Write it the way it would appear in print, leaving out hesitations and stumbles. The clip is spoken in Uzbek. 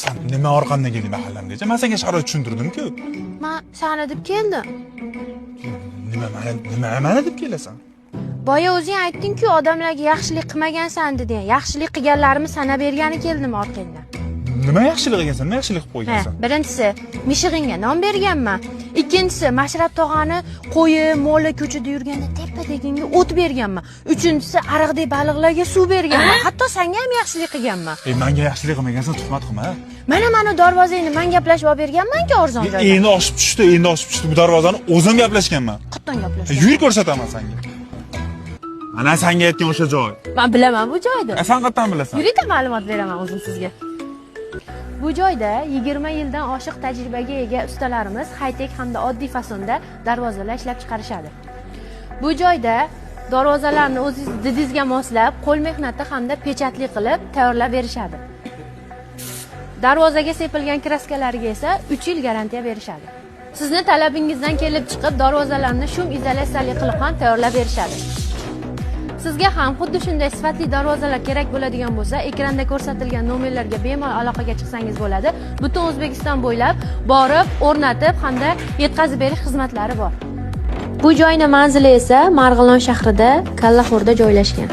Sen nima orqamdan kelding mahallamgacha? Men senga sharoit tushuntirdim-ku. Men sana deb keldim. Mana deb kelasan? Boya o'zing aytding-ku, odamlarga yaxshilik qilmagansan deding. Yaxshilik qilganlarimni sana bergani keldim orqangdan. Nima yaxshilik qilgansan? Nima yaxshilik qilib qo'ygansan? Birinchisi, mishig'ingga non berganman. Ikkinchisi, Mashrab tog'ani qo'yi, moli ko'chada yurganda tepa-tekinga o't berganman. Uchinchisi, ariqdek baliqlarga suv berganman. Hatto senga ham yaxshilik qilganman. Menga yaxshilik qilmagansan, tuhmat qilma. Mana darvozangni men gaplashib olib berganman-ku arzon joyda. Endi oshib tushdi. Bu darvozani o'zim gaplashganman. Qatdan gaplashgan. Yur ko'rsataman senga. Ana senga aytgan o'sha joy. Men bilaman bu joyni. Sen qayerdan bilasan? Yurita ma'lumot beraman o'zim sizga. Bu joyda 20 yildan oshiq tajribaga ega ustalarimiz high-tech hamda oddiy fasonda darvozalar ishlab chiqarishadi. Bu joyda darvozalarni o'zingiz didingizga moslab, qo'l mehnati hamda pechatli qilib tayyorlab berishadi. Darvozaga sepilgan kraskalarga esa 3 yil garantiya berishadi. Sizni talabingizdan kelib chiqib, darvozalarni shum izolyatsiyali qilib ham tayyorlab berishadi. Sizga ham xuddi shunday sifatli darvozalar kerak bo'ladigan bo'lsa, ekranda ko'rsatilgan nomerlarga bemalol aloqaga chiqsangiz bo'ladi. Butun O'zbekiston bo'ylab borib, o'rnatib hamda yetkazib berish xizmatlari bor. Bu joyning manzili esa Marg'ilon shahrida, Kallaxo'rda joylashgan.